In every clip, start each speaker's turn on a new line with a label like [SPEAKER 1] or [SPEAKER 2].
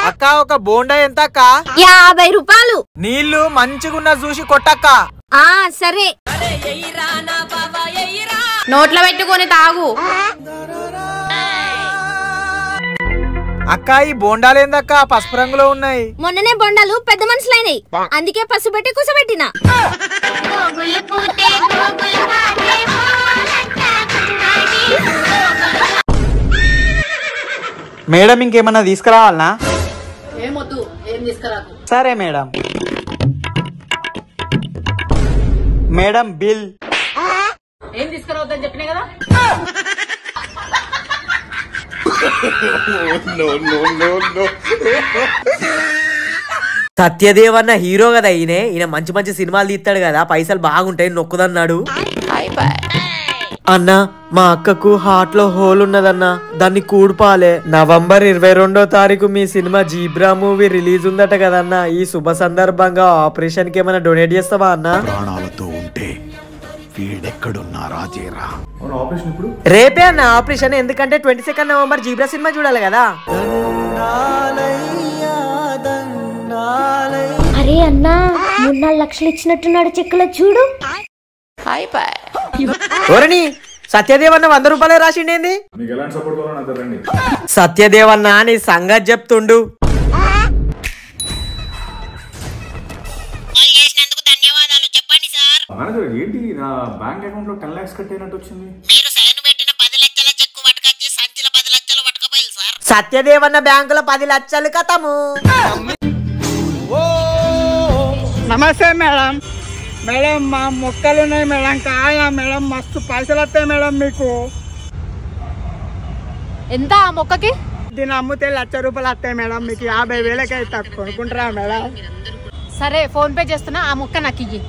[SPEAKER 1] అక్క ఒక బోండా ఎంత అక్క?
[SPEAKER 2] 50 రూపాయలు.
[SPEAKER 1] నీళ్లు మంచిగున్న చూసి కొట్టక్క.
[SPEAKER 2] సరే. నోట్లో పెట్టుకొని తాగు.
[SPEAKER 1] అక్క ఈ బోండాలు ఏందక్క పసుపు రంగులో ఉన్నాయి?
[SPEAKER 2] మొన్ననే బొండాలు పెద్ద మనుషులైనాయి, అందుకే పసుపు పెట్టి కూసబెట్టినా.
[SPEAKER 1] మేడం ఇంకేమన్నా తీసుకురావాలనా?
[SPEAKER 3] ఏమొద్దు, ఏం తీసుకురాకు.
[SPEAKER 1] సరే మేడం. Madam bill.
[SPEAKER 3] ఏం తీసుకురావద్దని చెప్పినా కదా.
[SPEAKER 4] సత్యదేవన్న హీరో కదా, ఈయన మంచి మంచి సినిమాలు తీస్తాడు కదా, పైసలు బాగుంటాయి నొక్కుదన్నాడు. అన్నా మా అక్కకు హార్ట్ లో హోల్ ఉన్నదన్నా, దాన్ని కూడిపాలే. నవంబర్ 22వ తారీఖు మీ సినిమా జీబ్రా మూవీ రిలీజ్ ఉందట కదన్నా, ఈ శుభ సందర్భంగా ఆపరేషన్ కి ఏమైనా డొనేట్ చేస్తావా అన్నా? రేపే అన్న ఆపరేషన్, ఎందుకంటే 22 నవంబర్ జీబ్రా సినిమా చూడాలి కదా.
[SPEAKER 2] అరే అన్నా 3-4 లక్షలు ఇచ్చినట్టున్నాడు చెక్కులో చూడు.
[SPEAKER 4] ఎవరని? సత్యదేవన్న 100 రూపాయలే రాసిండేంది? సత్యదేవన్న నీ సంగతి చెప్తుండు.
[SPEAKER 5] ఏంటి నా బ్యాంక్ అకౌంట్ లో 10 lakhs కట్టేనట్టు వచ్చింది.
[SPEAKER 6] మీరు సైన్ పెట్టిన 10 లక్షల చెక్కు పట్టుకొచ్చి సంచిలో 10 లక్షలు పట్టుకుపోయింది సార్.
[SPEAKER 4] సత్యదేవన్న బ్యాంకులో 10 లక్షలు కథము.
[SPEAKER 1] నమస్తే మేడం. మేడం మా మొక్కలు ఉన్నాయి మేడం, కాయా మేడం, మస్తు పైసలు వస్తాయి మేడం మీకు.
[SPEAKER 2] ఎంత ఆ మొక్కకి?
[SPEAKER 1] దీన్ని అమ్మితే 1,00,000 రూపాయలు వస్తాయి మేడం, మీకు 50,000కి అయితే కొనుక్కుంటారా మేడం?
[SPEAKER 2] సరే ఫోన్ పే చేస్తున్నా, ఆ మొక్క నాకు ఇయ్యి.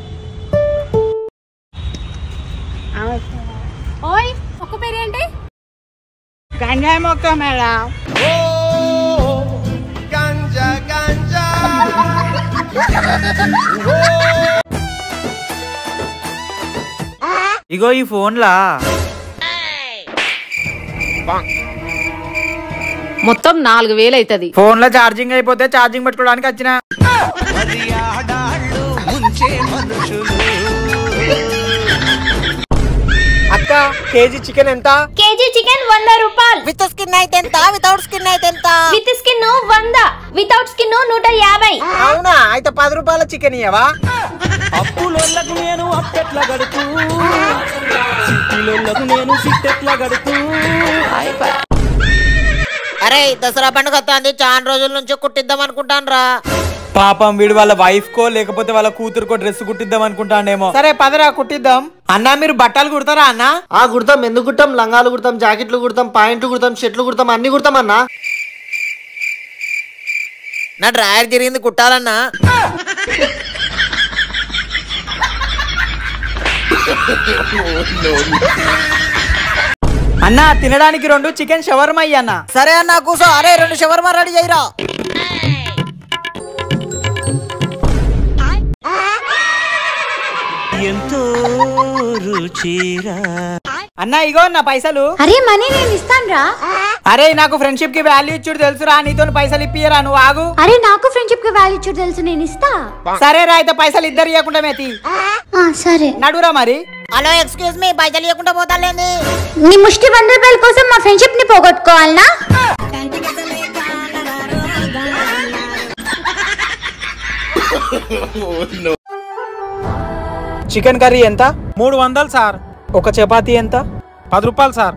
[SPEAKER 2] ఓయ్ మొక్క పేరేంటి?
[SPEAKER 1] గంజాయి మొక్క మేడం.
[SPEAKER 4] ఇగో ఈ ఫోన్లా
[SPEAKER 3] మొత్తం 4,000 అవుతుంది.
[SPEAKER 1] ఫోన్ లో ఛార్జింగ్ అయిపోతే ఛార్జింగ్ పెట్టుకోవడానికి వచ్చిన. అక్క కేజీ చికెన్ ఎంత?
[SPEAKER 2] కేజీ చికెన్ 100 రూపాయలు.
[SPEAKER 6] విత్ స్కిన్ అయితే ఎంత? వితౌట్ స్కిన్ అయితే ఎంత?
[SPEAKER 2] With skin 100, without skin 150.
[SPEAKER 1] అవునా, అయితే 10 రూపాయల చికెన్ ఇయ్యవా?
[SPEAKER 4] అప్పులోళ్ళకు నేను అప్పెట్లా గడుతూ, సిటీలోళ్ళకు నేను సిట్టెట్లా గడుతూ.
[SPEAKER 6] అరే దసరా పండుగ వస్తుంది, చాలా రోజుల నుంచి కుట్టిద్దాం అనుకుంటాను రా.
[SPEAKER 1] పాపం వీడు వాళ్ళ వైఫ్ కో లేకపోతే వాళ్ళ కూతురుకో డ్రెస్ కుట్టిద్దాం అనుకుంటానేమో. సరే పదరా కుట్టిద్దాం. అన్నా మీరు బట్టలు కుడతారా అన్నా?
[SPEAKER 4] కుడతాం. ఎందుకు కుట్టాం? లంగాలు కుడతాం, జాకెట్లు కుడతాం, పాయింట్లు కుడతాం, షర్ట్లు కుడతాం, అన్ని కుడతాం అన్నా.
[SPEAKER 6] నా డ్రాయర్ జరిగింది కుట్టాలన్నా.
[SPEAKER 1] అన్నా తినడానికి 2 చికెన్ షవర్మా అన్న.
[SPEAKER 6] సరే అన్నా కూసో. అరే 2 షవర్మా రెడీ అయ్యిరా.
[SPEAKER 4] ఎంతో రుచిరా.
[SPEAKER 1] అన్నా ఇగో నా పైసలు.
[SPEAKER 2] అరే మనీ నేను ఇస్తాను రా.
[SPEAKER 1] అరే నాకు ఫ్రెండ్షిప్ కి వాల్యూ ఇచ్చుడు తెలుసురా, నీతో పైసలు ఇప్పియరా, నువ్వు ఆగు.
[SPEAKER 2] అరే నాకు ఫ్రెండ్షిప్ కి వాల్యూ ఇచ్చుడు తెలుసు, నేను ఇస్తా.
[SPEAKER 1] సరే రా, అయితే పైసలు ఇద్దరు ఇవ్వకుండా మేతి.
[SPEAKER 2] సరే
[SPEAKER 1] నడురా మరి.
[SPEAKER 6] హలో ఎక్స్క్యూజ్ మీ, పైసలు ఇవ్వకుండా పోతాలేంది?
[SPEAKER 2] నీ ముష్టి 100 రూపాయల కోసం మా ఫ్రెండ్షిప్ ని పోగొట్టుకోవాలనా?
[SPEAKER 1] చికెన్ కర్రీ ఎంత? 300 సార్. ఒక చపాతీ ఎంత? 10 రూపాయలు సార్.